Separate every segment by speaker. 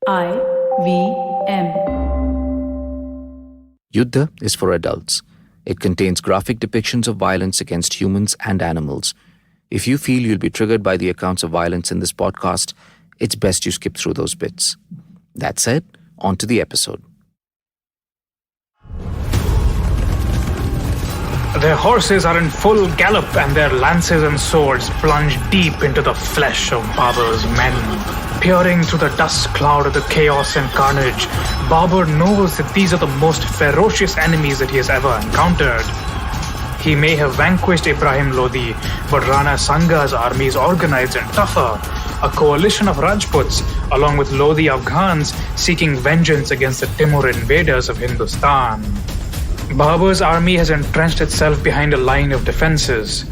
Speaker 1: IVM.
Speaker 2: Yuddha is for adults. It contains graphic depictions of violence against humans and animals. If you feel you'll be triggered by the accounts of violence in this podcast, it's best you skip through those bits. That said, on to the episode.
Speaker 3: Their horses are in full gallop and their lances and swords plunge deep into the flesh of Babur's men. Peering through the dust cloud of the chaos and carnage, Babur knows that these are the most ferocious enemies that he has ever encountered. He may have vanquished Ibrahim Lodi, but Rana Sanga's army is organized and tougher, a coalition of Rajputs, along with Lodi Afghans, seeking vengeance against the Timur invaders of Hindustan. Babur's army has entrenched itself behind a line of defenses.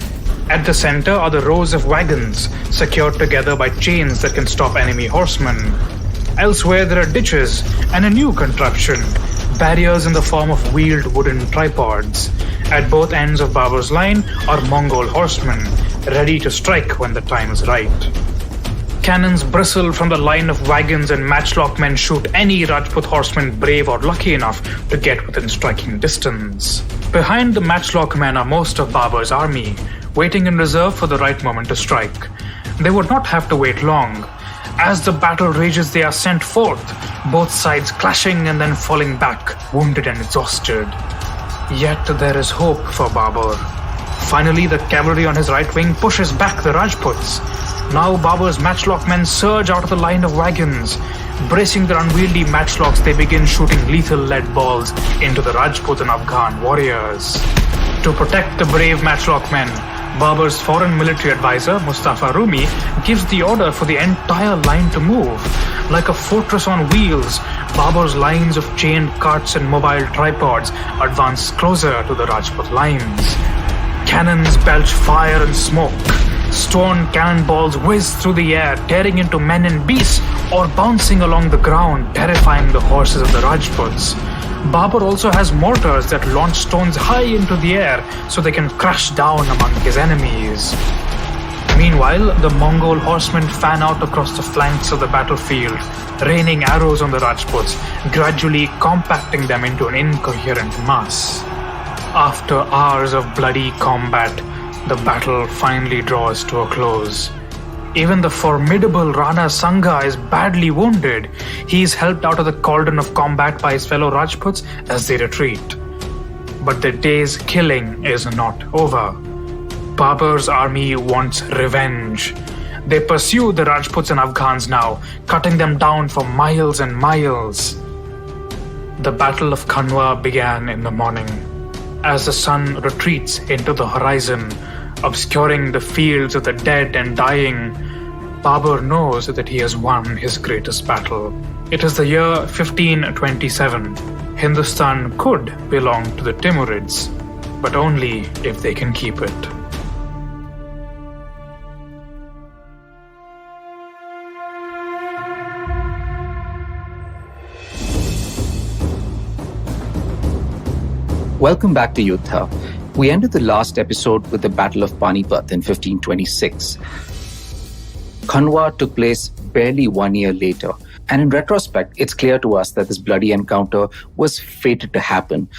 Speaker 3: At the center are the rows of wagons, secured together by chains that can stop enemy horsemen. Elsewhere there are ditches and a new contraption, barriers in the form of wheeled wooden tripods. At both ends of Babur's line are Mongol horsemen, ready to strike when the time is right. Cannons bristle from the line of wagons and matchlock men shoot any Rajput horseman brave or lucky enough to get within striking distance. Behind the matchlock men are most of Babur's army, waiting in reserve for the right moment to strike. They would not have to wait long. As the battle rages, they are sent forth, both sides clashing and then falling back, wounded and exhausted. Yet there is hope for Babur. Finally, the cavalry on his right wing pushes back the Rajputs. Now Babur's matchlock men surge out of the line of wagons. Bracing their unwieldy matchlocks, they begin shooting lethal lead balls into the Rajput and Afghan warriors. To protect the brave matchlock men, Babur's foreign military advisor, Mustafa Rumi, gives the order for the entire line to move. Like a fortress on wheels, Babur's lines of chained carts and mobile tripods advance closer to the Rajput lines. Cannons belch fire and smoke. Stone cannonballs whiz through the air, tearing into men and beasts, or bouncing along the ground, terrifying the horses of the Rajputs. Babur also has mortars that launch stones high into the air so they can crash down among his enemies. Meanwhile, the Mongol horsemen fan out across the flanks of the battlefield, raining arrows on the Rajputs, gradually compacting them into an incoherent mass. After hours of bloody combat, the battle finally draws to a close. Even the formidable Rana Sanga is badly wounded. He is helped out of the cauldron of combat by his fellow Rajputs as they retreat. But the day's killing is not over. Babur's army wants revenge. They pursue the Rajputs and Afghans now, cutting them down for miles and miles. The Battle of Khanwa began in the morning. As the sun retreats into the horizon, obscuring the fields of the dead and dying, Babur knows that he has won his greatest battle. It is the year 1527. Hindustan could belong to the Timurids, but only if they can keep it.
Speaker 2: Welcome back to Yuddha. We ended the last episode with the Battle of Panipat in 1526. Khanwa took place barely 1 year later. And in retrospect, it's clear to us that this bloody encounter was fated to happen.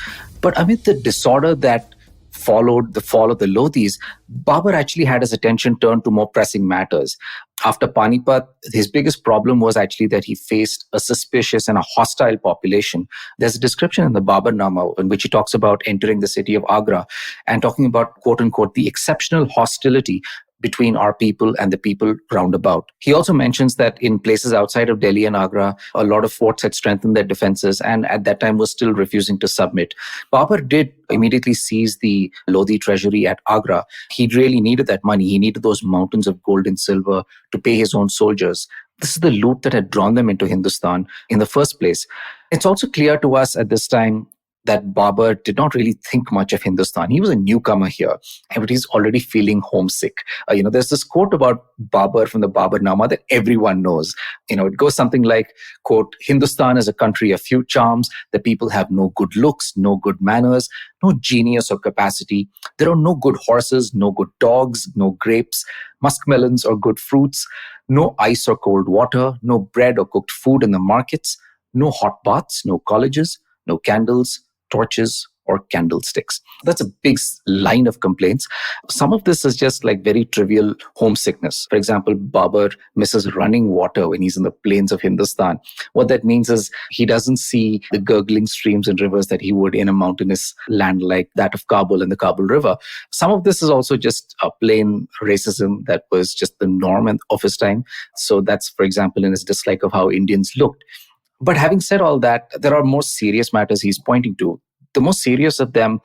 Speaker 2: But amid the disorder that followed the fall of the Lodhis, Babur actually had his attention turned to more pressing matters. After Panipat, his biggest problem was actually that he faced a suspicious and a hostile population. There's a description in the Baburnama in which he talks about entering the city of Agra and talking about, quote unquote, the exceptional hostility between our people and the people round about. He also mentions that in places outside of Delhi and Agra, a lot of forts had strengthened their defenses and at that time was still refusing to submit. Babur did immediately seize the Lodi treasury at Agra. He really needed that money. He needed those mountains of gold and silver to pay his own soldiers. This is the loot that had drawn them into Hindustan in the first place. It's also clear to us at this time that Babur did not really think much of Hindustan. He was a newcomer here, but he's already feeling homesick. There's this quote about Babur from the Baburnama that everyone knows. It goes something like, quote, Hindustan is a country of few charms. The people have no good looks, no good manners, no genius or capacity. There are no good horses, no good dogs, no grapes, muskmelons or good fruits, no ice or cold water, no bread or cooked food in the markets, no hot baths, no colleges, no candles, torches, or candlesticks. That's a big line of complaints. Some of this is just like very trivial homesickness. For example, Babur misses running water when he's in the plains of Hindustan. What that means is he doesn't see the gurgling streams and rivers that he would in a mountainous land like that of Kabul and the Kabul River. Some of this is also just a plain racism that was just the norm of his time. So that's, for example, in his dislike of how Indians looked. But having said all that, there are more serious matters he's pointing to. The most serious of them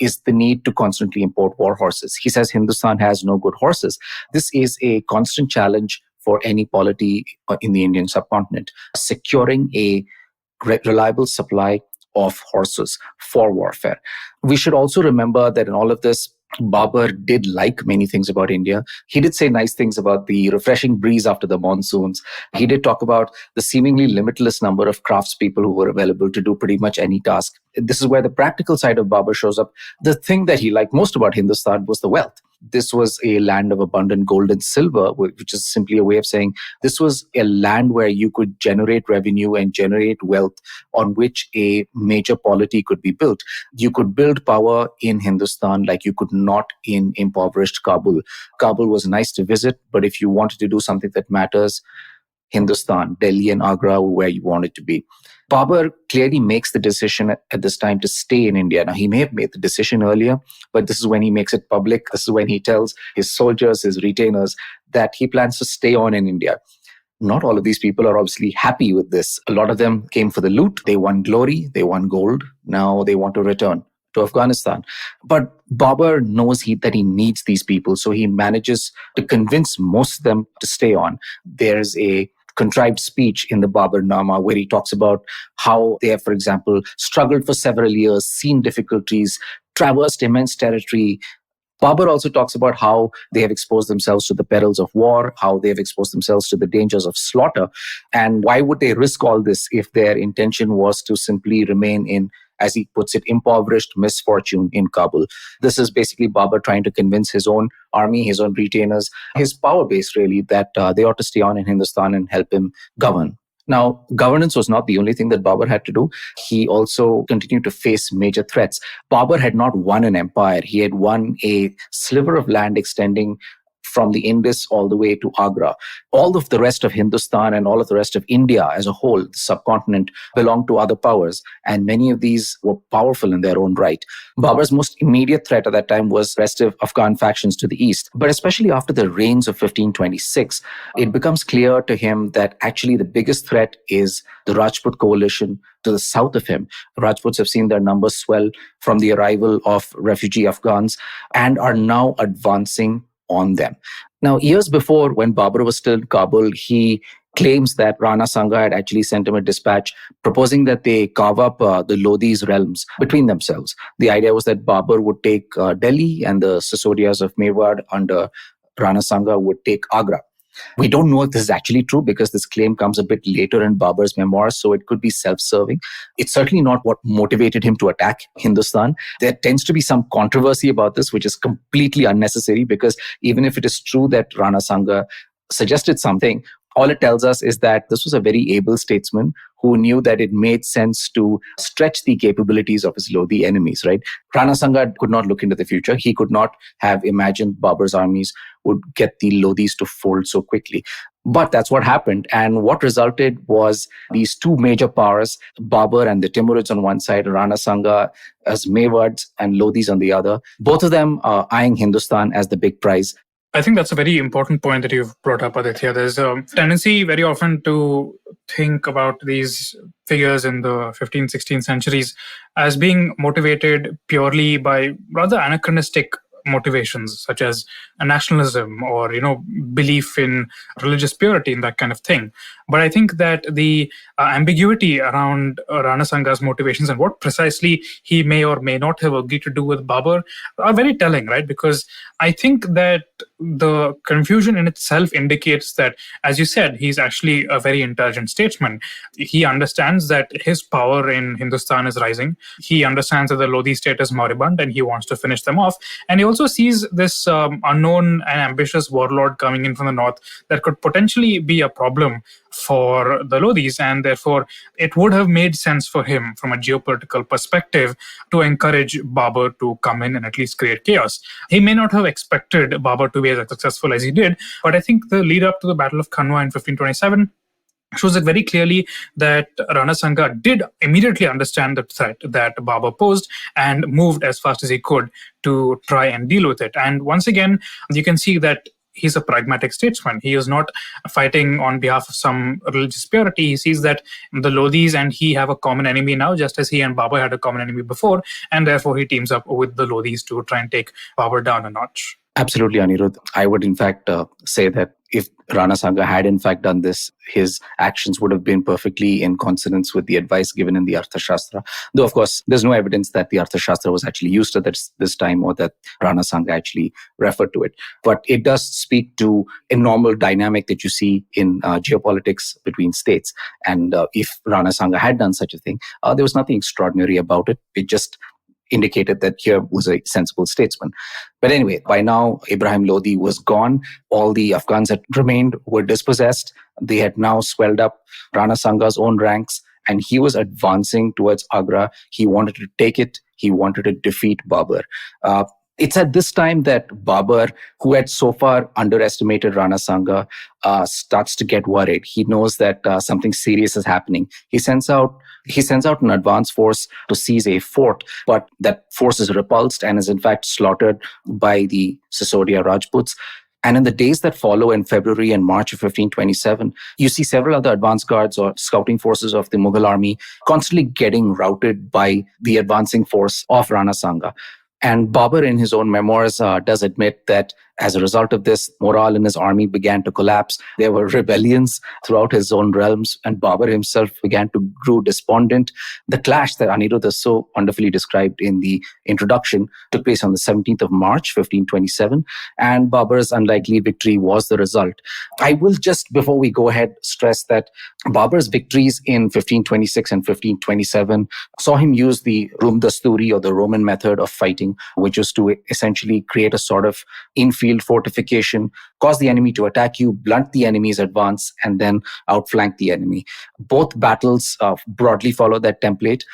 Speaker 2: is the need to constantly import war horses. He says Hindustan has no good horses. This is a constant challenge for any polity in the Indian subcontinent, securing a reliable supply of horses for warfare. We should also remember that in all of this, Babur did like many things about India. He did say nice things about the refreshing breeze after the monsoons. He did talk about the seemingly limitless number of craftspeople who were available to do pretty much any task. This is where the practical side of Babur shows up. The thing that he liked most about Hindustan was the wealth. This was a land of abundant gold and silver, which is simply a way of saying this was a land where you could generate revenue and generate wealth on which a major polity could be built. You could build power in Hindustan like you could not in impoverished Kabul. Kabul was nice to visit, but if you wanted to do something that matters, Hindustan, Delhi and Agra were where you wanted to be. Babur clearly makes the decision at this time to stay in India. Now, he may have made the decision earlier, but this is when he makes it public. This is when he tells his soldiers, his retainers, that he plans to stay on in India. Not all of these people are obviously happy with this. A lot of them came for the loot. They won glory. They won gold. Now they want to return to Afghanistan. But Babur knows that he needs these people, so he manages to convince most of them to stay on. There's a contrived speech in the Baburnama where he talks about how they have, for example, struggled for several years, seen difficulties, traversed immense territory. Babur also talks about how they have exposed themselves to the perils of war, how they have exposed themselves to the dangers of slaughter. And why would they risk all this if their intention was to simply remain in, as he puts it, impoverished misfortune in Kabul? This is basically Babur trying to convince his own army, his own retainers, his power base really, that they ought to stay on in Hindustan and help him govern. Now, governance was not the only thing that Babur had to do. He also continued to face major threats. Babur had not won an empire. He had won a sliver of land extending from the Indus all the way to Agra. All of the rest of Hindustan and all of the rest of India as a whole, the subcontinent, belonged to other powers, and many of these were powerful in their own right. Babur's most immediate threat at that time was restive Afghan factions to the east. But especially after the reigns of 1526, it becomes clear to him that actually the biggest threat is the Rajput coalition to the south of him. The Rajputs have seen their numbers swell from the arrival of refugee Afghans and are now advancing on them. Now, years before, when Babur was still in Kabul, he claims that Rana Sanga had actually sent him a dispatch proposing that they carve up the Lodhi's realms between themselves. The idea was that Babur would take Delhi and the Sisodias of Mewar under Rana Sanga would take Agra. We don't know if this is actually true because this claim comes a bit later in Babur's memoirs, so it could be self-serving. It's certainly not what motivated him to attack Hindustan. There tends to be some controversy about this, which is completely unnecessary because even if it is true that Rana Sanga suggested something, all it tells us is that this was a very able statesman who knew that it made sense to stretch the capabilities of his Lodhi enemies, right? Rana Sanga could not look into the future. He could not have imagined Babur's armies would get the Lodhis to fold so quickly. But that's what happened. And what resulted was these two major powers, Babur and the Timurids on one side, Rana Sanga as Mewads and Lodhis on the other, both of them eyeing Hindustan as the big prize.
Speaker 3: I think that's a very important point that you've brought up, Aditya. There's a tendency very often to think about these figures in the 15th, 16th centuries as being motivated purely by rather anachronistic motivations, such as a nationalism or, belief in religious purity and that kind of thing. But I think that the ambiguity around Rana Sanga's motivations and what precisely he may or may not have agreed to do with Babur are very telling, right? Because I think that the confusion in itself indicates that, as you said, he's actually a very intelligent statesman. He understands that his power in Hindustan is rising. He understands that the Lodi state is moribund and he wants to finish them off. And he also sees this unknown and ambitious warlord coming in from the north that could potentially be a problem for the Lodis, and therefore it would have made sense for him from a geopolitical perspective to encourage Babur to come in and at least create chaos. He may not have expected Babur to be as successful as he did, but I think the lead up to the Battle of Khanwa in 1527 shows it very clearly that Rana Sanga did immediately understand the threat that Babur posed and moved as fast as he could to try and deal with it. And once again, you can see that he's a pragmatic statesman. He is not fighting on behalf of some religious purity. He sees that the Lodis and he have a common enemy now, just as he and Babur had a common enemy before, and therefore he teams up with the Lodis to try and take Babur down a notch.
Speaker 2: Absolutely, Anirudh. I would in fact say that if Rana Sanga had in fact done this, his actions would have been perfectly in consonance with the advice given in the Arthashastra. Though, of course, there's no evidence that the Arthashastra was actually used at this time or that Rana Sanga actually referred to it. But it does speak to a normal dynamic that you see in geopolitics between states. And if Rana Sanga had done such a thing, there was nothing extraordinary about it. It just indicated that here was a sensible statesman. But anyway, by now, Ibrahim Lodi was gone. All the Afghans that remained were dispossessed. They had now swelled up Rana Sanga's own ranks, and he was advancing towards Agra. He wanted to take it. He wanted to defeat Babur. It's at this time that Babur, who had so far underestimated Rana Sanga, starts to get worried. He knows that something serious is happening. He sends out an advance force to seize a fort, but that force is repulsed and is in fact slaughtered by the Sisodia Rajputs. And in the days that follow in February and March of 1527, you see several other advance guards or scouting forces of the Mughal army constantly getting routed by the advancing force of Rana Sanga. And Babur, in his own memoirs, does admit that as a result of this, morale in his army began to collapse. There were rebellions throughout his own realms, and Babur himself began to grow despondent. The clash that Anirudh has so wonderfully described in the introduction took place on the 17th of March, 1527, and Babur's unlikely victory was the result. I will just, before we go ahead, stress that Babur's victories in 1526 and 1527 saw him use the Dasturi or the Roman method of fighting, which was to essentially create a sort of infield fortification, cause the enemy to attack you, blunt the enemy's advance, and then outflank the enemy. Both battles broadly follow that template.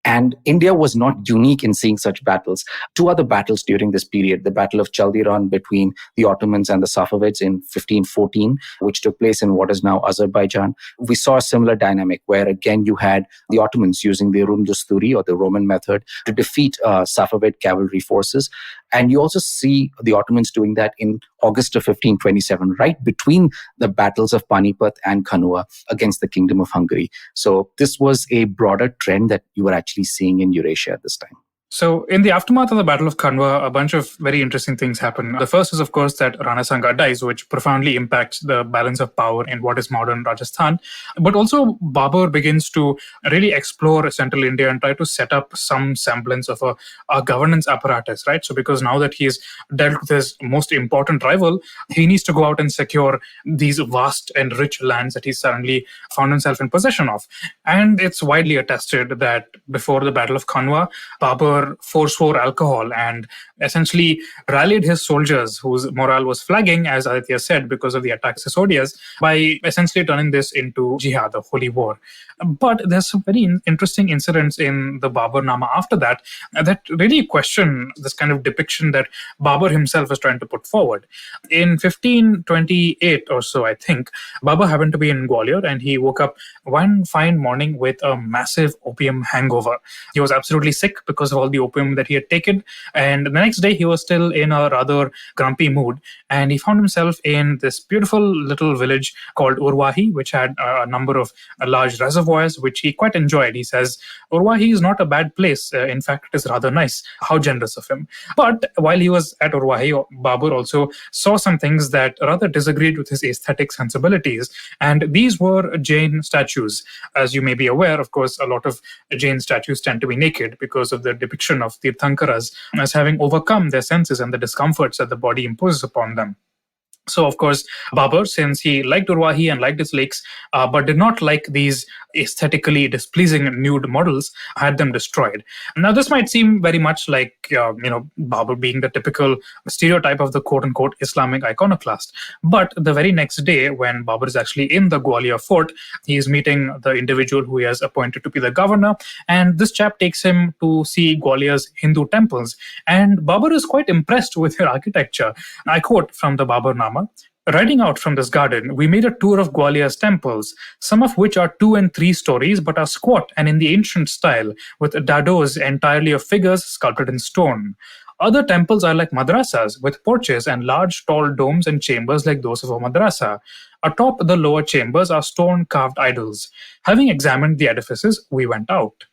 Speaker 2: And India was not unique in seeing such battles. Two other battles during this period, the Battle of Chaldiran between the Ottomans and the Safavids in 1514, which took place in what is now Azerbaijan. We saw a similar dynamic where again you had the Ottomans using the Dasturi or the Roman method to defeat Safavid cavalry forces. And you also see the Ottomans doing that in August of 1527, right between the battles of Panipat and Khanwa against the Kingdom of Hungary. So this was a broader trend that you were actually seeing in Eurasia at this time.
Speaker 3: So in the aftermath of the Battle of Khanwa, a bunch of very interesting things happen. The first is, of course, that Rana Sanga dies, which profoundly impacts the balance of power in what is modern Rajasthan. But also Babur begins to really explore central India and try to set up some semblance of a governance apparatus, right? So because now that he's dealt with his most important rival, he needs to go out and secure these vast and rich lands that he's suddenly found himself in possession of. And it's widely attested that before the Battle of Khanwa, Babur forswore alcohol and essentially rallied his soldiers whose morale was flagging, as Aditya said, because of the attack of Sisodias, by essentially turning this into jihad, a holy war. But there's some very interesting incidents in the Babur Nama after that that really question this kind of depiction that Babur himself is trying to put forward. In 1528 or so, I think, Babur happened to be in Gwalior and he woke up one fine morning with a massive opium hangover. He was absolutely sick because of all all the opium that he had taken. And the next day, he was still in a rather grumpy mood. And he found himself in this beautiful little village called Urwahi, which had a number of large reservoirs, which he quite enjoyed. He says, Urwahi is not a bad place. In fact, it is rather nice. How generous of him. But while he was at Urwahi, Babur also saw some things that rather disagreed with his aesthetic sensibilities. And these were Jain statues. As you may be aware, of course, a lot of Jain statues tend to be naked because of the depiction of Tirthankaras as having overcome their senses and the discomforts that the body imposes upon them. So, of course, Babur, since he liked Urwahi and liked its lakes, but did not like these aesthetically displeasing nude models, had them destroyed. Now, this might seem very much like, Babur being the typical stereotype of the quote-unquote Islamic iconoclast. But the very next day, when Babur is actually in the Gwalior fort, he is meeting the individual who he has appointed to be the governor, and this chap takes him to see Gwalior's Hindu temples. And Babur is quite impressed with their architecture. I quote from the Baburnama, riding out from this garden, we made a tour of Gwalior's temples, some of which are 2 and 3 stories but are squat and in the ancient style, with dados entirely of figures sculpted in stone. Other temples are like madrasas, with porches and large tall domes and chambers like those of a madrasa. Atop the lower chambers are stone-carved idols. Having examined the edifices, we went out.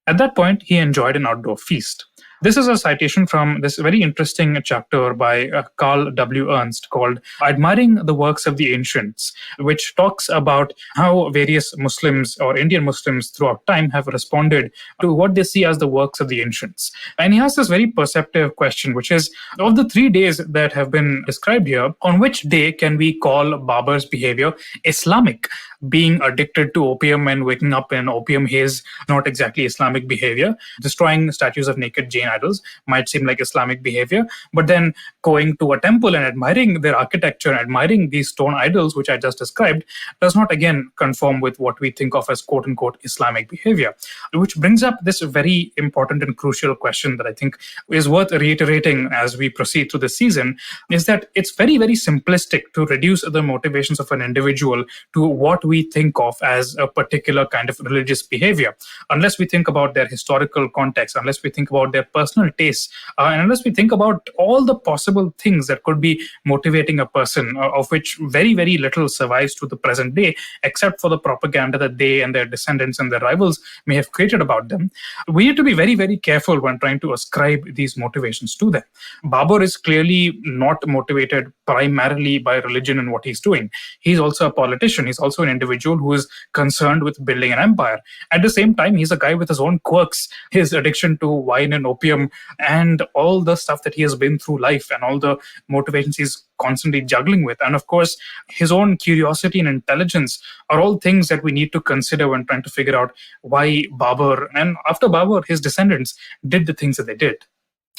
Speaker 3: At that point, he enjoyed an outdoor feast. This is a citation from this very interesting chapter by Carl W. Ernst called Admiring the Works of the Ancients, which talks about how various Muslims or Indian Muslims throughout time have responded to what they see as the works of the ancients. And he has this very perceptive question, which is, of the 3 days that have been described here, on which day can we call Babur's behavior Islamic? Being addicted to opium and waking up in opium haze, not exactly Islamic behavior. Destroying statues of naked Jain idols might seem like Islamic behavior, but then going to a temple and admiring their architecture and admiring these stone idols, which I just described, does not again conform with what we think of as quote-unquote Islamic behavior. Which brings up this very important and crucial question that I think is worth reiterating as we proceed through the season, is that it's very, very simplistic to reduce the motivations of an individual to what we think of as a particular kind of religious behavior, unless we think about their historical context, unless we think about their personal tastes, and unless we think about all the possible things that could be motivating a person, of which very, very little survives to the present day, except for the propaganda that they and their descendants and their rivals may have created about them. We need to be very, very careful when trying to ascribe these motivations to them. Babur is clearly not motivated primarily by religion and what he's doing. He's also a politician. He's also an individual who is concerned with building an empire. At the same time, he's a guy with his own quirks, his addiction to wine and opium, and all the stuff that he has been through life and all the motivations he's constantly juggling with. And of course, his own curiosity and intelligence are all things that we need to consider when trying to figure out why Babur, and after Babur, his descendants, did the things that they did.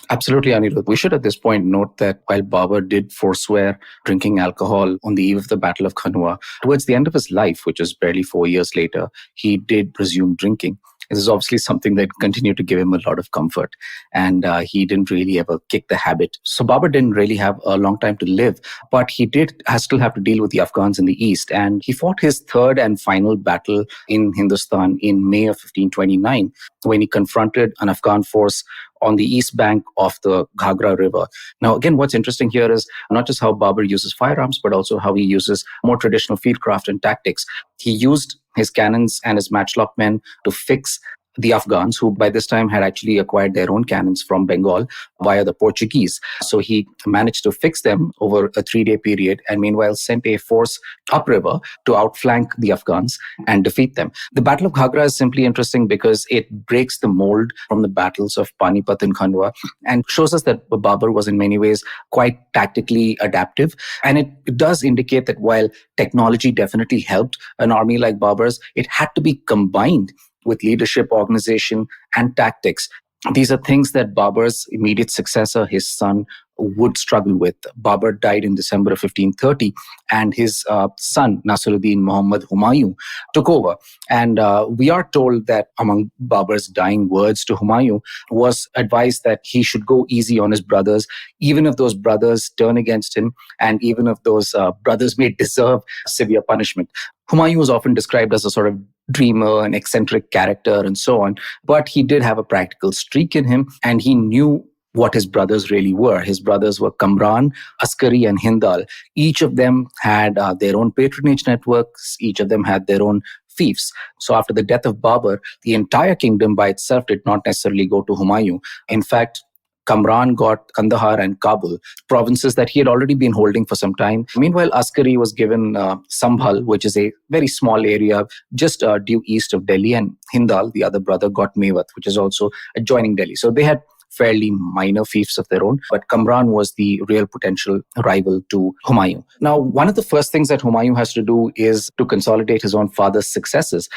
Speaker 2: Absolutely, Anirudh. We should at this point note that while Babur did forswear drinking alcohol on the eve of the Battle of Khanwa, towards the end of his life, which was barely 4 years later, he did resume drinking. This is obviously something that continued to give him a lot of comfort. And he didn't really ever kick the habit. So Babur didn't really have a long time to live, but he did still have to deal with the Afghans in the east. And he fought his third and final battle in Hindustan in May of 1529, when he confronted an Afghan force on the east bank of the Ghagra River. Now, again, what's interesting here is not just how Babur uses firearms, but also how he uses more traditional fieldcraft and tactics. He used his cannons and his matchlock men to fix the Afghans, who by this time had actually acquired their own cannons from Bengal via the Portuguese. So he managed to fix them over a 3-day period, and meanwhile sent a force upriver to outflank the Afghans and defeat them. The Battle of Ghagra is simply interesting because it breaks the mold from the battles of Panipat and Khanwa and shows us that Babur was in many ways quite tactically adaptive. And it does indicate that while technology definitely helped an army like Babur's, it had to be combined with leadership, organization, and tactics. These are things that Babur's immediate successor, his son, would struggle with. Babur died in December of 1530, and his son, Nasiruddin Muhammad Humayun, took over. And we are told that among Babur's dying words to Humayun was advised that he should go easy on his brothers, even if those brothers turn against him, and even if those brothers may deserve severe punishment. Humayun was often described as a sort of dreamer, an eccentric character, and so on. But he did have a practical streak in him, and he knew what his brothers really were. His brothers were Kamran, Askari, and Hindal. Each of them had their own patronage networks. Each of them had their own fiefs. So after the death of Babur, the entire kingdom by itself did not necessarily go to Humayun. In fact, Kamran got Kandahar and Kabul, provinces that he had already been holding for some time. Meanwhile, Askari was given Sambhal, which is a very small area just due east of Delhi, and Hindal, the other brother, got Mewat, which is also adjoining Delhi. So they had fairly minor fiefs of their own, but Kamran was the real potential rival to Humayun. Now, one of the first things that Humayun has to do is to consolidate his own father's successes.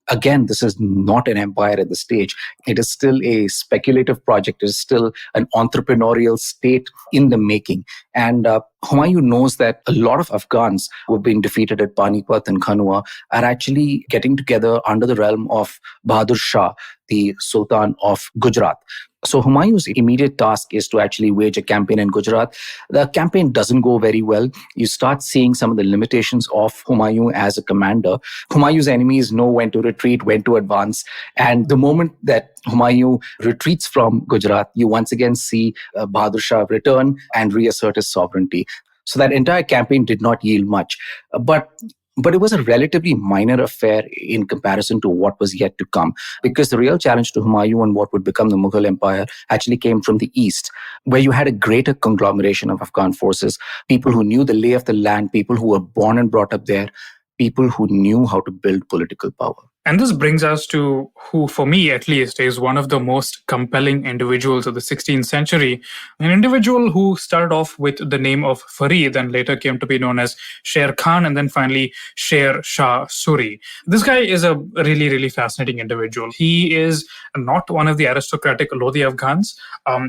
Speaker 2: Again, this is not an empire at this stage. It is still a speculative project. It is still an entrepreneurial state in the making. And Humayun knows that a lot of Afghans who have been defeated at Panipat and Khanwa are actually getting together under the realm of Bahadur Shah, the Sultan of Gujarat. So Humayun's immediate task is to actually wage a campaign in Gujarat. The campaign doesn't go very well. You start seeing some of the limitations of Humayun as a commander. Humayun's enemies know when to retreat, when to advance. And the moment that Humayun retreats from Gujarat, you once again see Bahadur Shah return and reassert his sovereignty. So that entire campaign did not yield much. But it was a relatively minor affair in comparison to what was yet to come, because the real challenge to Humayun and what would become the Mughal Empire actually came from the east, where you had a greater conglomeration of Afghan forces, people who knew the lay of the land, people who were born and brought up there, people who knew how to build political power.
Speaker 3: And this brings us to who, for me at least, is one of the most compelling individuals of the 16th century. An individual who started off with the name of Farid and later came to be known as Sher Khan and then finally Sher Shah Suri. This guy is a really, really fascinating individual. He is not one of the aristocratic Lodi Afghans.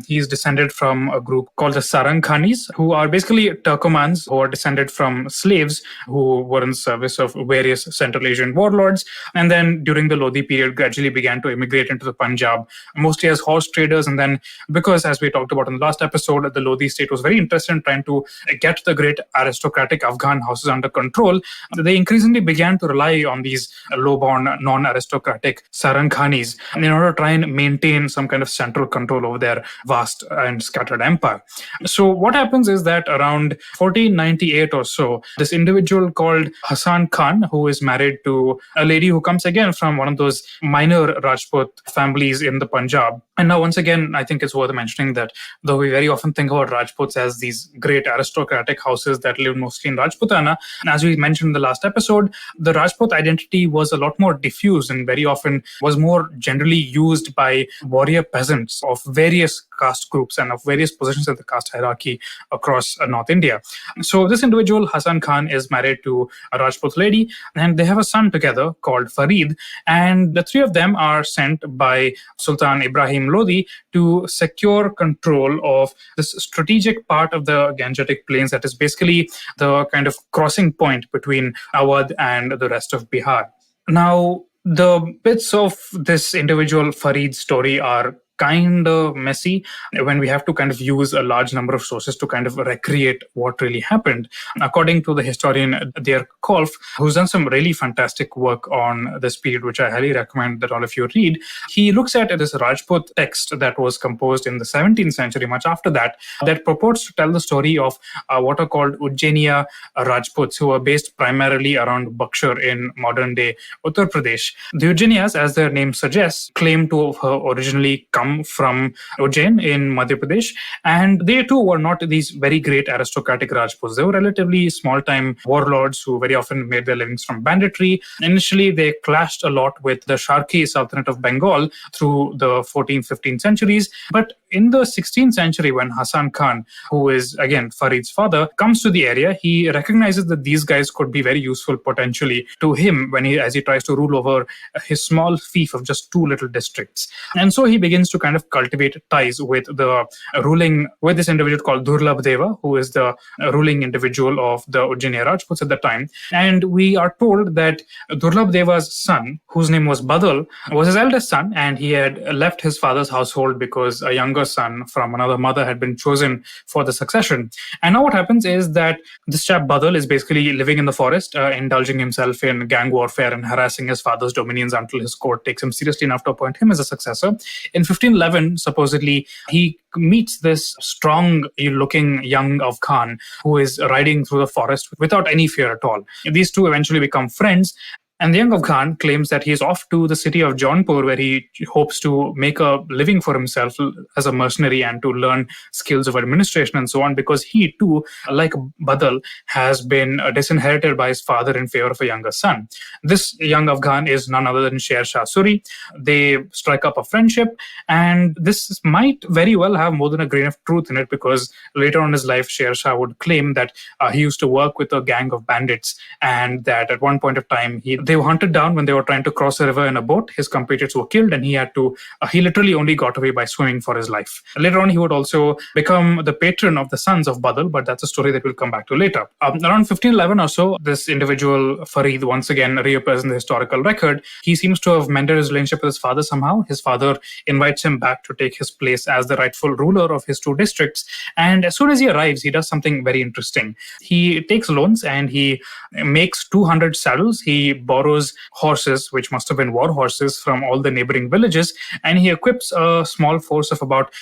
Speaker 3: He's descended from a group called the Sarang Khanis, who are basically Turkomans who are descended from slaves who were in service of various Central Asian warlords. And then during the Lodi period, gradually began to immigrate into the Punjab, mostly as horse traders. And then because, as we talked about in the last episode, the Lodi state was very interested in trying to get the great aristocratic Afghan houses under control, they increasingly began to rely on these low-born, non-aristocratic Sarang Khanis in order to try and maintain some kind of central control over their vast and scattered empire. So what happens is that around 1498 or so, this individual called Hasan Khan, who is married to a lady who comes again from one of those minor Rajput families in the Punjab. And now, once again, I think it's worth mentioning that though we very often think about Rajputs as these great aristocratic houses that live mostly in Rajputana, and as we mentioned in the last episode, the Rajput identity was a lot more diffuse and very often was more generally used by warrior peasants of various caste groups and of various positions in the caste hierarchy across North India. So this individual, Hasan Khan, is married to a Rajput lady and they have a son together called Farid, and the three of them are sent by Sultan Ibrahim Lodi to secure control of this strategic part of the Gangetic Plains that is basically the kind of crossing point between Awadh and the rest of Bihar. Now, the bits of this individual Farid's story are kind of messy when we have to kind of use a large number of sources to kind of recreate what really happened. According to the historian Deir Kolf, who's done some really fantastic work on this period, which I highly recommend that all of you read, he looks at this Rajput text that was composed in the 17th century, much after that, that purports to tell the story of what are called Ujjainiya Rajputs, who are based primarily around Buxar in modern-day Uttar Pradesh. The Ujjainiyas, as their name suggests, claim to have originally come from Ujjain in Madhya Pradesh, and they too were not these very great aristocratic Rajputs. They were relatively small-time warlords who very often made their livings from banditry. Initially, they clashed a lot with the Sharki Sultanate of Bengal through the 14th, 15th centuries, but in the 16th century, when Hasan Khan, who is again Farid's father, comes to the area, he recognizes that these guys could be very useful potentially to him as he tries to rule over his small fief of just two little districts. And so he begins to kind of cultivate ties with with this individual called Durlabh Deva, who is the ruling individual of the Ujjaini Rajputs at the time. And we are told that Durlabh Deva's son, whose name was Badal, was his eldest son, and he had left his father's household because a younger son from another mother had been chosen for the succession. And now what happens is that this chap Badal is basically living in the forest, indulging himself in gang warfare and harassing his father's dominions until his court takes him seriously enough to appoint him as a successor. In 1511, supposedly, he meets this strong-looking young Afghan who is riding through the forest without any fear at all. These two eventually become friends. And the young Afghan claims that he is off to the city of Jaunpur, where he hopes to make a living for himself as a mercenary and to learn skills of administration and so on, because he too, like Badal, has been disinherited by his father in favor of a younger son. This young Afghan is none other than Sher Shah Suri. They strike up a friendship, and this might very well have more than a grain of truth in it, because later on in his life, Sher Shah would claim that he used to work with a gang of bandits, and that at one point of time, they were hunted down when they were trying to cross a river in a boat. His compatriots were killed, and he literally only got away by swimming for his life. Later on, he would also become the patron of the sons of Badal, but that's a story that we'll come back to later. Around 1511 or so, this individual, Farid, once again reappears in the historical record. He seems to have mended his relationship with his father somehow. His father invites him back to take his place as the rightful ruler of his two districts. And as soon as he arrives, he does something very interesting. He takes loans and he makes 200 saddles. He borrows horses, which must have been war horses, from all the neighboring villages, and he equips a small force of about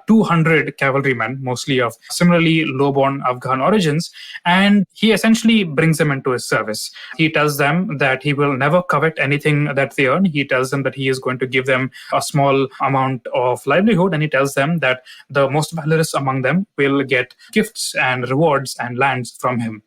Speaker 3: 200 cavalrymen, mostly of similarly low-born Afghan origins, and he essentially brings them into his service. He tells them that he will never covet anything that they earn. He tells them that he is going to give them a small amount of livelihood, and he tells them that the most valorous among them will get gifts and rewards and lands from him.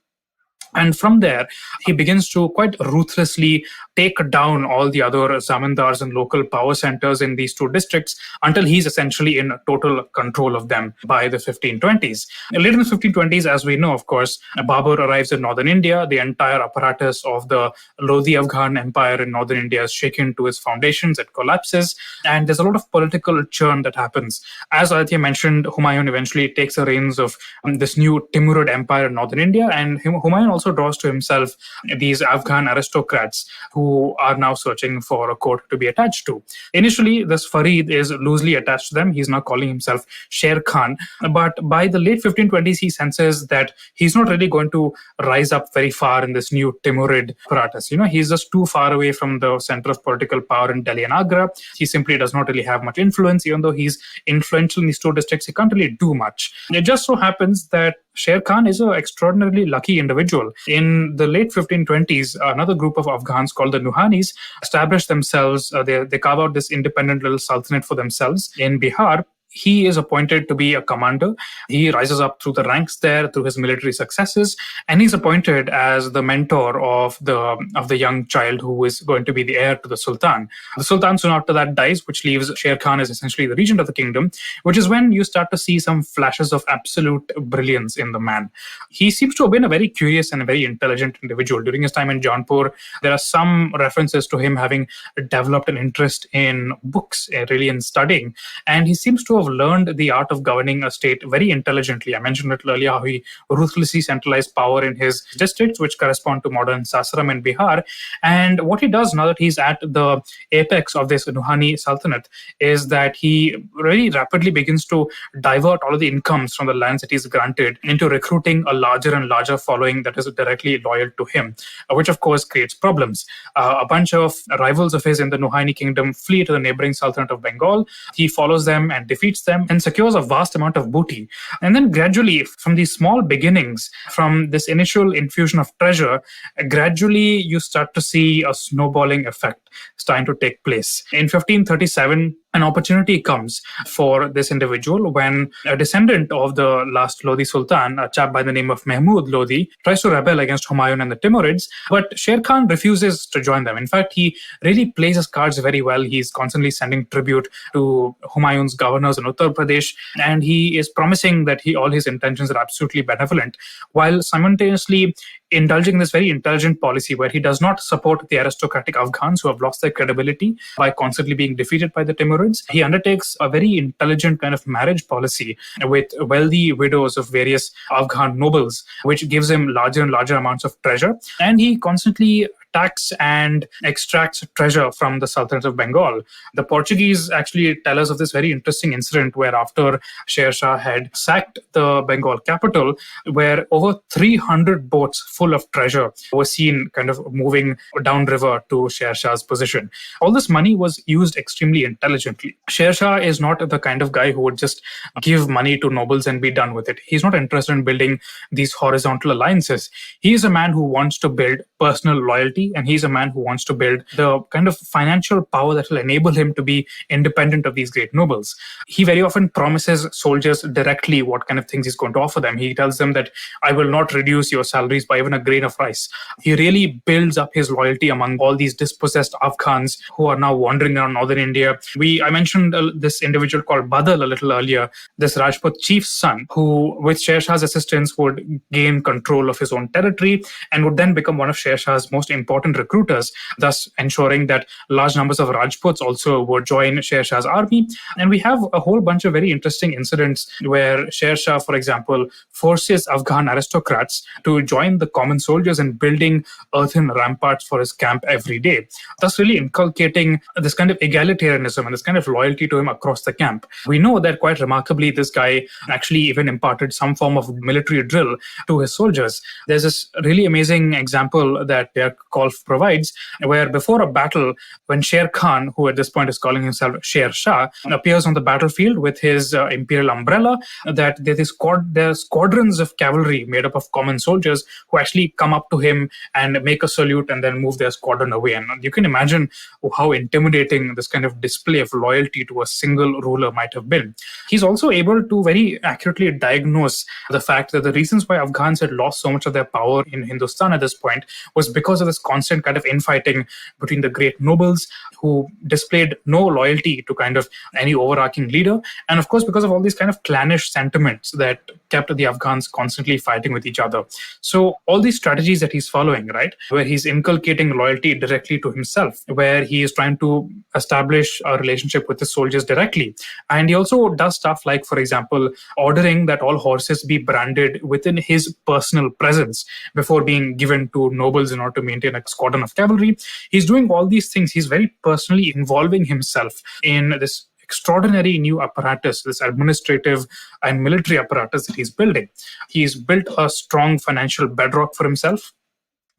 Speaker 3: And from there, he begins to quite ruthlessly take down all the other zamindars and local power centers in these two districts until he's essentially in total control of them by the 1520s. Later in the 1520s, as we know, of course, Babur arrives in northern India. The entire apparatus of the Lodi Afghan Empire in northern India is shaken to its foundations. It collapses. And there's a lot of political churn that happens. As Aditya mentioned, Humayun eventually takes the reins of this new Timurid Empire in northern India. And Humayun also draws to himself these Afghan aristocrats who are now searching for a court to be attached to. Initially, this Farid is loosely attached to them. He's now calling himself Sher Khan. But by the late 1520s, he senses that he's not really going to rise up very far in this new Timurid apparatus. He's just too far away from the center of political power in Delhi and Agra. He simply does not really have much influence. Even though he's influential in these two districts, he can't really do much. It just so happens that Sher Khan is an extraordinarily lucky individual. In the late 1520s, another group of Afghans called the Nuhanis established themselves. They carve out this independent little sultanate for themselves in Bihar. He is appointed to be a commander. He rises up through the ranks there through his military successes, and he's appointed as the mentor of the young child who is going to be the heir to the Sultan. The Sultan soon after that dies, which leaves Sher Khan as essentially the regent of the kingdom, which is when you start to see some flashes of absolute brilliance in the man. He seems to have been a very curious and a very intelligent individual. During his time in Jaunpur, there are some references to him having developed an interest in books, really in studying, and he seems to have learned the art of governing a state very intelligently. I mentioned it earlier how he ruthlessly centralized power in his districts, which correspond to modern Sasaram and Bihar. And what he does now that he's at the apex of this Nuhani Sultanate is that he very rapidly begins to divert all of the incomes from the lands that he's granted into recruiting a larger and larger following that is directly loyal to him, which of course creates problems. A bunch of rivals of his in the Nuhani kingdom flee to the neighboring Sultanate of Bengal. He follows them and defeats them and secures a vast amount of booty. And then gradually, from these small beginnings, from this initial infusion of treasure, gradually you start to see a snowballing effect starting to take place. In 1537, an opportunity comes for this individual when a descendant of the last Lodi Sultan, a chap by the name of Mahmud Lodi, tries to rebel against Humayun and the Timurids, but Sher Khan refuses to join them. In fact, he really plays his cards very well. He's constantly sending tribute to Humayun's governors in Uttar Pradesh, and he is promising that all his intentions are absolutely benevolent, while simultaneously indulging in this very intelligent policy where he does not support the aristocratic Afghans who have lost their credibility by constantly being defeated by the Timurids. He undertakes a very intelligent kind of marriage policy with wealthy widows of various Afghan nobles, which gives him larger and larger amounts of treasure. And he constantly tax and extracts treasure from the Sultanate of Bengal. The Portuguese actually tell us of this very interesting incident where after Sher Shah had sacked the Bengal capital, where over 300 boats full of treasure were seen kind of moving downriver to Sher Shah's position. All this money was used extremely intelligently. Sher Shah is not the kind of guy who would just give money to nobles and be done with it. He's not interested in building these horizontal alliances. He is a man who wants to build personal loyalty, and he's a man who wants to build the kind of financial power that will enable him to be independent of these great nobles. He very often promises soldiers directly what kind of things he's going to offer them. He tells them that I will not reduce your salaries by even a grain of rice. He really builds up his loyalty among all these dispossessed Afghans who are now wandering around northern India. I mentioned this individual called Badal a little earlier, this Rajput chief's son, who with Sher Shah's assistance would gain control of his own territory and would then become one of Sher Shah's most important recruiters, thus ensuring that large numbers of Rajputs also would join Sher Shah's army. And we have a whole bunch of very interesting incidents where Sher Shah, for example, forces Afghan aristocrats to join the common soldiers in building earthen ramparts for his camp every day, thus really inculcating this kind of egalitarianism and this kind of loyalty to him across the camp. We know that quite remarkably, this guy actually even imparted some form of military drill to his soldiers. There's this really amazing example that their call provides, where before a battle, when Sher Khan, who at this point is calling himself Sher Shah, appears on the battlefield with his imperial umbrella, that there are squadrons of cavalry made up of common soldiers who actually come up to him and make a salute and then move their squadron away. And you can imagine how intimidating this kind of display of loyalty to a single ruler might have been. He's also able to very accurately diagnose the fact that the reasons why Afghans had lost so much of their power in Hindustan at this point was because of this constant kind of infighting between the great nobles who displayed no loyalty to kind of any overarching leader, and of course because of all these kind of clannish sentiments that kept the Afghans constantly fighting with each other. So all these strategies that he's following, right, where he's inculcating loyalty directly to himself, where he is trying to establish a relationship with the soldiers directly, and he also does stuff like, for example, ordering that all horses be branded within his personal presence before being given to nobles in order to maintain a squadron of cavalry. He's doing all these things. He's very personally involving himself in this extraordinary new apparatus, this administrative and military apparatus that he's building. He's built a strong financial bedrock for himself.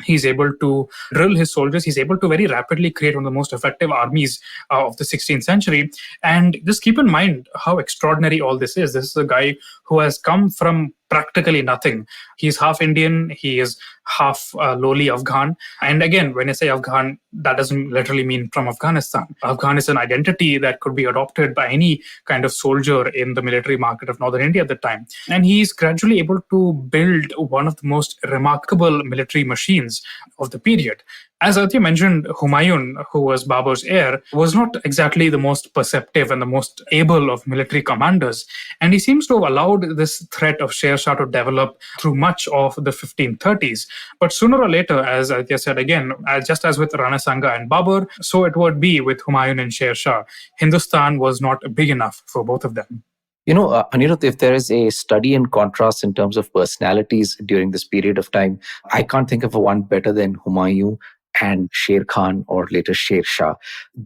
Speaker 3: He's able to drill his soldiers. He's able to very rapidly create one of the most effective armies of the 16th century. And just keep in mind how extraordinary all this is. This is a guy who has come from practically nothing. He's half Indian. He is half lowly Afghan. And again, when I say Afghan, that doesn't literally mean from Afghanistan. Afghan is an identity that could be adopted by any kind of soldier in the military market of northern India at the time. And he's gradually able to build one of the most remarkable military machines of the period. As Aditya mentioned, Humayun, who was Babur's heir, was not exactly the most perceptive and the most able of military commanders. And he seems to have allowed this threat of Sher Shah to develop through much of the 1530s. But sooner or later, as Aditya said again, just as with Rana Sanga and Babur, so it would be with Humayun and Sher Shah. Hindustan was not big enough for both of them.
Speaker 2: Anirudh, if there is a study in contrast in terms of personalities during this period of time, I can't think of one better than Humayun and Sher Khan, or later Sher Shah.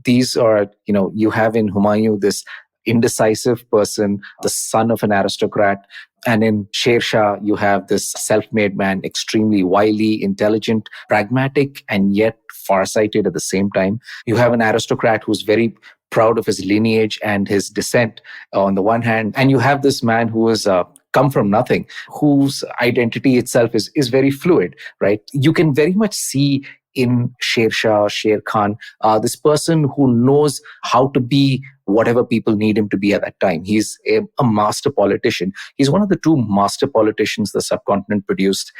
Speaker 2: These are, you have in Humayun this indecisive person, the son of an aristocrat. And in Sher Shah, you have this self-made man, extremely wily, intelligent, pragmatic, and yet farsighted at the same time. You have an aristocrat who's very proud of his lineage and his descent on the one hand. And you have this man who is come from nothing, whose identity itself is very fluid, right? You can very much see in Sher Shah, Sher Khan, this person who knows how to be whatever people need him to be at that time. He's a master politician. He's one of the two master politicians the subcontinent produced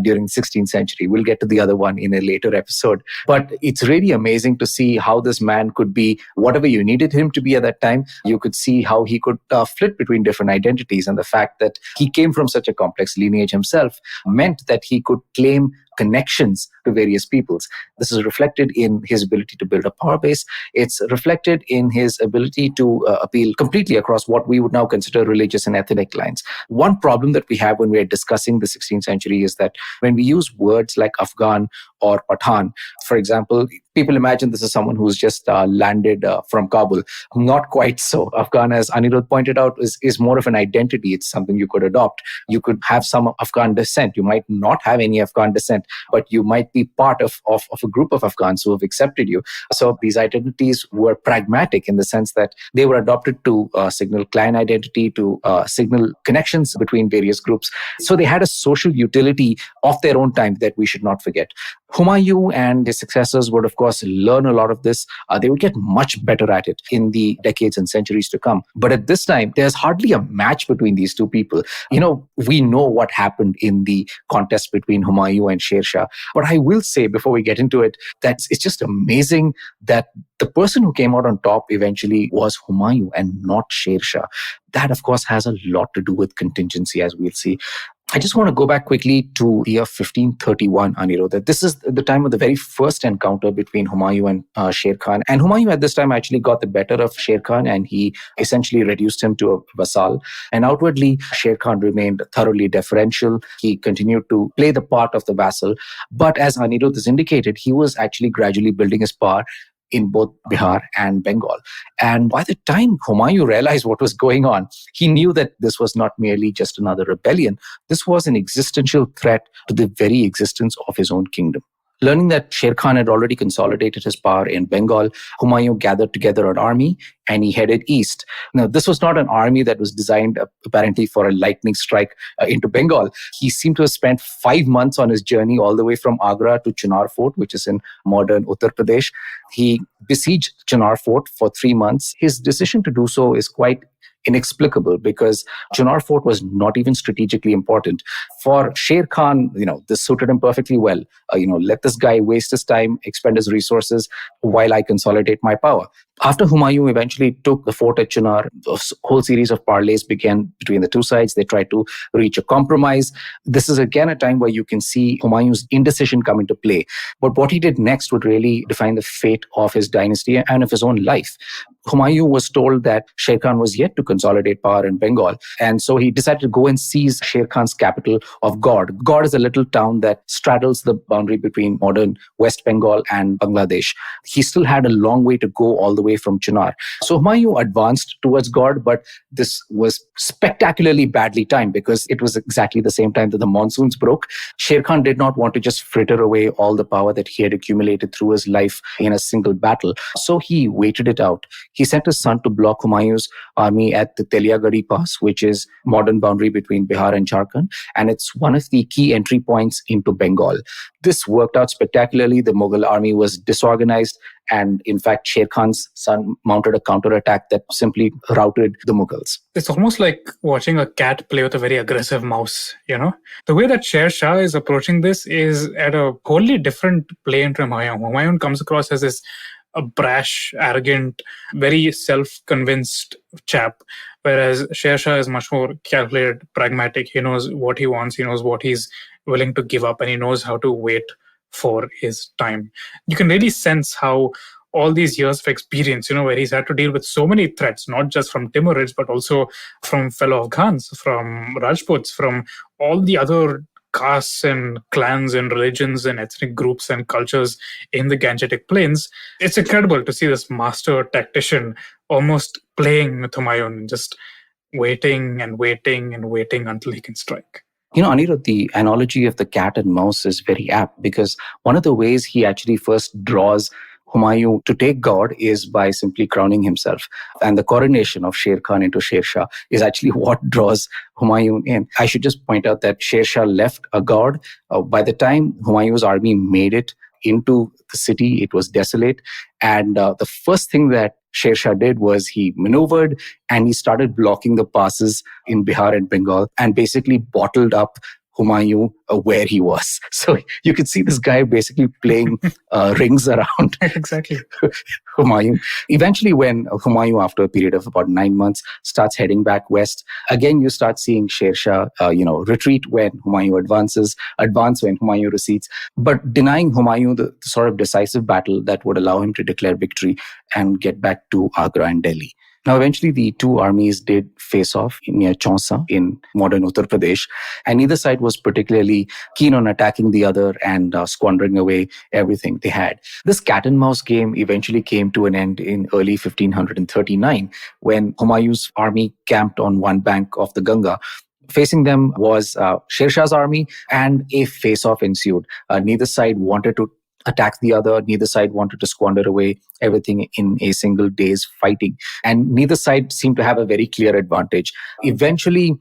Speaker 2: during the 16th century. We'll get to the other one in a later episode. But it's really amazing to see how this man could be whatever you needed him to be at that time. You could see how he could flit between different identities. And the fact that he came from such a complex lineage himself meant that he could claim connections to various peoples. This is reflected in his ability to build a power base. It's reflected in his ability to appeal completely across what we would now consider religious and ethnic lines. One problem that we have when we're discussing the 16th century is that when we use words like Afghan or Pathan, for example, people imagine this is someone who's just landed from Kabul. Not quite so. Afghan, as Anirudh pointed out, is more of an identity. It's something you could adopt. You could have some Afghan descent. You might not have any Afghan descent, but you might be part of a group of Afghans who have accepted you. So these identities were pragmatic in the sense that they were adopted to signal clan identity, to signal connections between various groups. So they had a social utility of their own time that we should not forget. Humayun and his successors would, of course, learn a lot of this. They would get much better at it in the decades and centuries to come. But at this time, there's hardly a match between these two people. We know what happened in the contest between Humayun and Sher Shah. But I will say, before we get into it, that it's just amazing that the person who came out on top eventually was Humayun and not Sher Shah. That, of course, has a lot to do with contingency, as we'll see. I just want to go back quickly to the year 1531, Anirudh. This is the time of the very first encounter between Humayun and Sher Khan. And Humayun at this time actually got the better of Sher Khan, and he essentially reduced him to a vassal. And outwardly, Sher Khan remained thoroughly deferential. He continued to play the part of the vassal. But as Anirudh has indicated, he was actually gradually building his power in both Bihar and Bengal. And by the time Humayun realized what was going on, he knew that this was not merely just another rebellion. This was an existential threat to the very existence of his own kingdom. Learning that Sher Khan had already consolidated his power in Bengal, Humayun gathered together an army and he headed east. Now, this was not an army that was designed apparently for a lightning strike into Bengal. He seemed to have spent 5 months on his journey all the way from Agra to Chinar Fort, which is in modern Uttar Pradesh. He besieged Chinar Fort for 3 months. His decision to do so is quite inexplicable because Chinar Fort was not even strategically important. For Sher Khan, this suited him perfectly well. Let this guy waste his time, expend his resources while I consolidate my power. After Humayun eventually took the fort at Chinar, a whole series of parleys began between the two sides. They tried to reach a compromise. This is again a time where you can see Humayun's indecision come into play. But what he did next would really define the fate of his dynasty and of his own life. Humayun was told that Sher Khan was yet to consolidate power in Bengal. And so he decided to go and seize Sher Khan's capital of Gaud. Gaud is a little town that straddles the boundary between modern West Bengal and Bangladesh. He still had a long way to go all the way from Chinar. So Humayun advanced towards Gaud, but this was spectacularly badly timed because it was exactly the same time that the monsoons broke. Sher Khan did not want to just fritter away all the power that he had accumulated through his life in a single battle. So he waited it out. He sent his son to block Humayun's army at the Teliagadi Pass, which is modern boundary between Bihar and Jharkhand, and it's one of the key entry points into Bengal. This worked out spectacularly. The Mughal army was disorganized, and in fact, Sher Khan's son mounted a counterattack that simply routed the Mughals.
Speaker 3: It's almost like watching a cat play with a very aggressive mouse, The way that Sher Shah is approaching this is at a wholly different plane from Humayun. Humayun comes across as this a brash, arrogant, very self-convinced chap, whereas Sher Shah is much more calculated, pragmatic. He knows what he wants, he knows what he's willing to give up, and he knows how to wait for his time. You can really sense how all these years of experience, where he's had to deal with so many threats, not just from Timurids, but also from fellow Afghans, from Rajputs, from all the other castes and clans and religions and ethnic groups and cultures in the Gangetic Plains. It's incredible to see this master tactician almost playing with Humayun, just waiting and waiting and waiting until he can strike.
Speaker 2: Anirudh, the analogy of the cat and mouse is very apt because one of the ways he actually first draws Humayun to take Gaud is by simply crowning himself. And the coronation of Sher Khan into Sher Shah is actually what draws Humayun in. I should just point out that Sher Shah left Gaud. By the time Humayun's army made it into the city, it was desolate. And the first thing that Sher Shah did was he maneuvered and he started blocking the passes in Bihar and Bengal and basically bottled up Humayun where he was. So you could see this guy basically playing rings around
Speaker 3: Exactly.
Speaker 2: Humayun. Eventually, when Humayun, after a period of about 9 months, starts heading back west, again you start seeing Sher Shah, retreat when Humayun advance when Humayun recedes, but denying Humayun the sort of decisive battle that would allow him to declare victory and get back to Agra and Delhi. Now, eventually, the two armies did face off near Chausa in modern Uttar Pradesh, and neither side was particularly keen on attacking the other and squandering away everything they had. This cat and mouse game eventually came to an end in early 1539 when Humayun's army camped on one bank of the Ganga. Facing them was Sher Shah's army, and a face-off ensued. Neither side wanted to attack the other. Neither side wanted to squander away everything in a single day's fighting. And neither side seemed to have a very clear advantage. Eventually,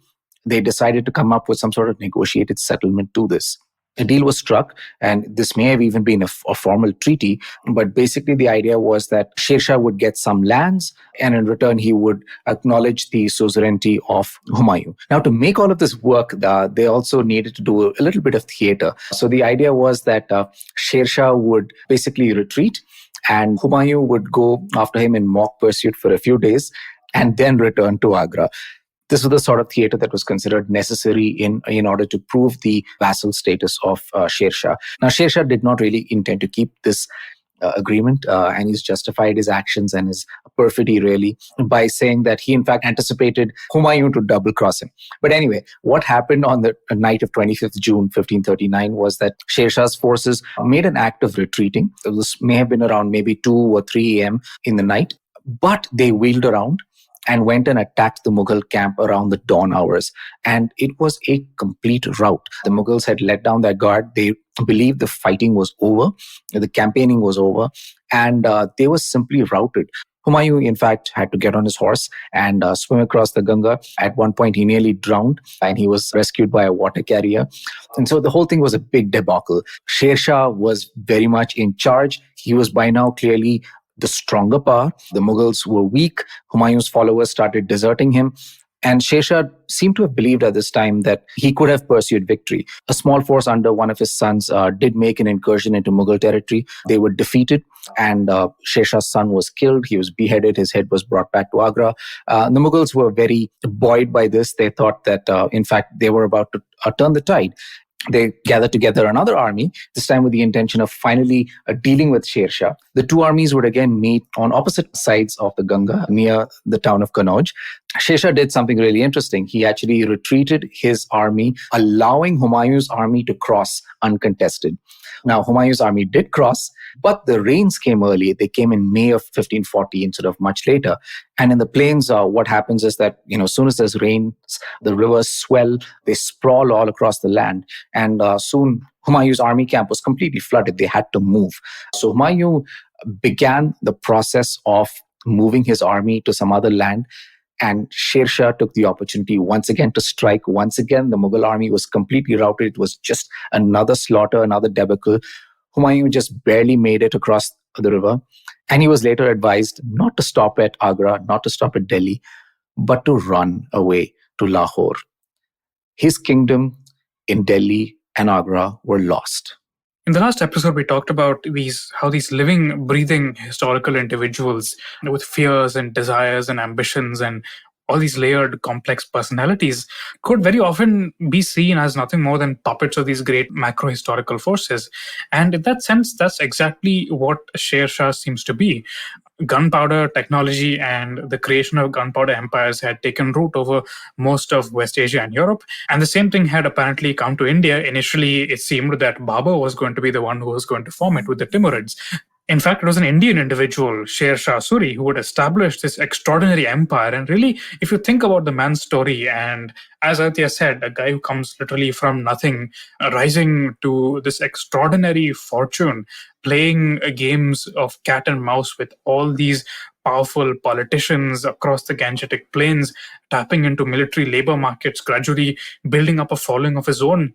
Speaker 2: they decided to come up with some sort of negotiated settlement to this. A deal was struck, and this may have even been a formal treaty, but basically the idea was that Sher Shah would get some lands, and in return he would acknowledge the suzerainty of Humayun. Now, to make all of this work, they also needed to do a little bit of theater. So the idea was that Sher Shah would basically retreat, and Humayun would go after him in mock pursuit for a few days, and then return to Agra. This was the sort of theater that was considered necessary in order to prove the vassal status of Sher Shah. Now, Sher Shah did not really intend to keep this agreement, and he's justified his actions and his perfidy really by saying that he in fact anticipated Humayun to double cross him. But anyway, what happened on the night of 25th June 1539 was that Sher Shah's forces made an act of retreating. This may have been around maybe 2 or 3 a.m. in the night, but they wheeled around and went and attacked the Mughal camp around the dawn hours. And it was a complete rout. The Mughals had let down their guard. They believed the fighting was over, the campaigning was over, and they were simply routed. Humayun, in fact, had to get on his horse and swim across the Ganga. At one point, he nearly drowned, and he was rescued by a water carrier. And so the whole thing was a big debacle. Sher Shah was very much in charge. He was by now clearly the stronger power. The Mughals were weak. Humayun's followers started deserting him. And Sher Shah seemed to have believed at this time that he could have pursued victory. A small force under one of his sons did make an incursion into Mughal territory. They were defeated, and Sher Shah's son was killed. He was beheaded. His head was brought back to Agra. The Mughals were very buoyed by this. They thought that, in fact, they were about to turn the tide. They gathered together another army, this time with the intention of finally dealing with Sher Shah. The two armies would again meet on opposite sides of the Ganga near the town of Kannauj. Sher Shah did something really interesting. He actually retreated his army, allowing Humayun's army to cross uncontested. Now, Humayun's army did cross, but the rains came early. They came in May of 1540 instead of much later. And in the plains, what happens is that, as soon as there's rains, the rivers swell, they sprawl all across the land. And soon, Humayun's army camp was completely flooded. They had to move. So Humayun began the process of moving his army to some other land. And Sher Shah took the opportunity once again to strike. Once again, the Mughal army was completely routed. It was just another slaughter, another debacle. Humayun just barely made it across the river. And he was later advised not to stop at Agra, not to stop at Delhi, but to run away to Lahore. His kingdom in Delhi and Agra were lost.
Speaker 3: In the last episode, we talked about how these living, breathing historical individuals with fears and desires and ambitions and all these layered, complex personalities could very often be seen as nothing more than puppets of these great macro-historical forces. And in that sense, that's exactly what Sher Shah seems to be. Gunpowder technology and the creation of gunpowder empires had taken root over most of West Asia and Europe. And the same thing had apparently come to India. Initially, it seemed that Babur was going to be the one who was going to form it with the Timurids. In fact, it was an Indian individual, Sher Shah Suri, who would establish this extraordinary empire. And really, if you think about the man's story, and as Aditya said, a guy who comes literally from nothing, rising to this extraordinary fortune, playing games of cat and mouse with all these powerful politicians across the Gangetic Plains, tapping into military labor markets, gradually building up a following of his own.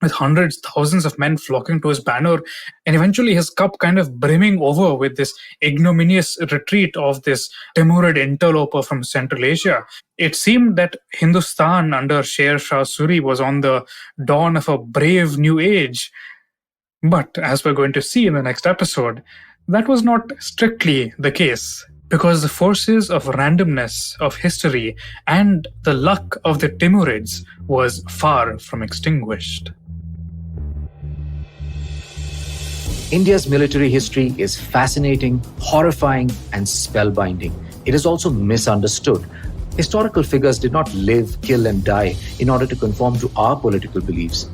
Speaker 3: with hundreds, thousands of men flocking to his banner, and eventually his cup kind of brimming over with this ignominious retreat of this Timurid interloper from Central Asia. It seemed that Hindustan under Sher Shah Suri was on the dawn of a brave new age. But as we're going to see in the next episode, that was not strictly the case, because the forces of randomness of history and the luck of the Timurids was far from extinguished.
Speaker 2: India's military history is fascinating, horrifying, and spellbinding. It is also misunderstood. Historical figures did not live, kill, and die in order to conform to our political beliefs.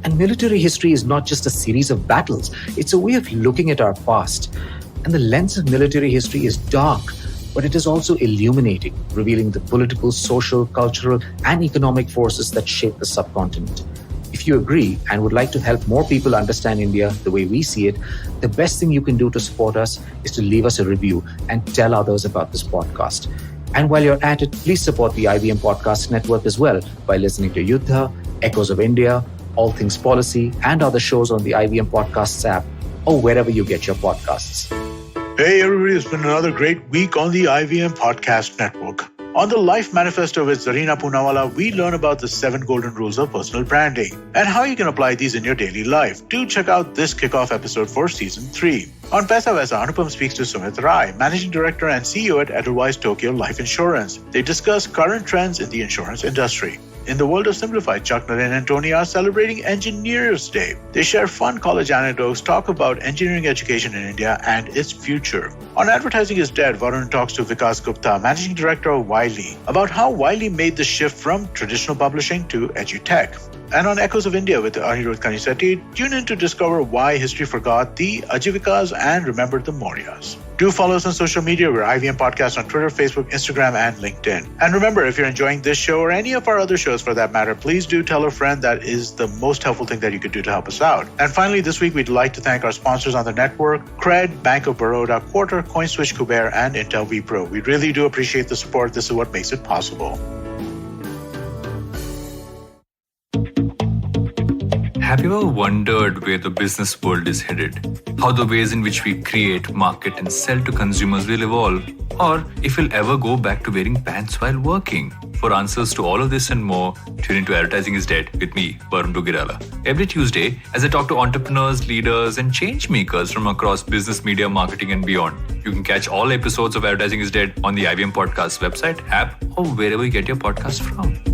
Speaker 2: And military history is not just a series of battles, it's a way of looking at our past. And the lens of military history is dark, but it is also illuminating, revealing the political, social, cultural, and economic forces that shape the subcontinent. If you agree and would like to help more people understand India the way we see it, the best thing you can do to support us is to leave us a review and tell others about this podcast. And while you're at it, please support the IVM Podcast Network as well by listening to Yuddha, Echoes of India, All Things Policy, and other shows on the IVM Podcasts app or wherever you get your podcasts.
Speaker 1: Hey everybody, it's been another great week on the IVM Podcast Network. On the Life Manifesto with Zarina Poonawala, we learn about the 7 golden rules of personal branding and how you can apply these in your daily life. Do check out this kickoff episode for Season 3. On Paisa Vaisa, Anupam speaks to Sumit Rai, Managing Director and CEO at Edelweiss Tokyo Life Insurance. They discuss current trends in the insurance industry. In the world of Simplified, Chuck, Naren, and Tony are celebrating Engineers Day. They share fun college anecdotes, talk about engineering education in India and its future. On Advertising is Dead, Varun talks to Vikas Gupta, Managing Director of Wiley, about how Wiley made the shift from traditional publishing to edutech. And on Echoes of India with Anirudh Kanisetti, tune in to discover why history forgot the Ajivikas and remembered the Mauryas. Do follow us on social media. We're IVM Podcast on Twitter, Facebook, Instagram, and LinkedIn. And remember, if you're enjoying this show or any of our other shows for that matter, please do tell a friend. That is the most helpful thing that you could do to help us out. And finally, this week, we'd like to thank our sponsors on the network, Cred, Bank of Baroda, Quarter, CoinSwitch, Kuber, and Intel vPro. We really do appreciate the support. This is what makes it possible.
Speaker 4: Have you ever wondered where the business world is headed? How the ways in which we create, market, and sell to consumers will evolve? Or if we'll ever go back to wearing pants while working? For answers to all of this and more, tune into Advertising is Dead with me, Varun Dugirala. Every Tuesday, as I talk to entrepreneurs, leaders, and change makers from across business, media, marketing, and beyond. You can catch all episodes of Advertising is Dead on the IVM Podcast website, app, or wherever you get your podcast from.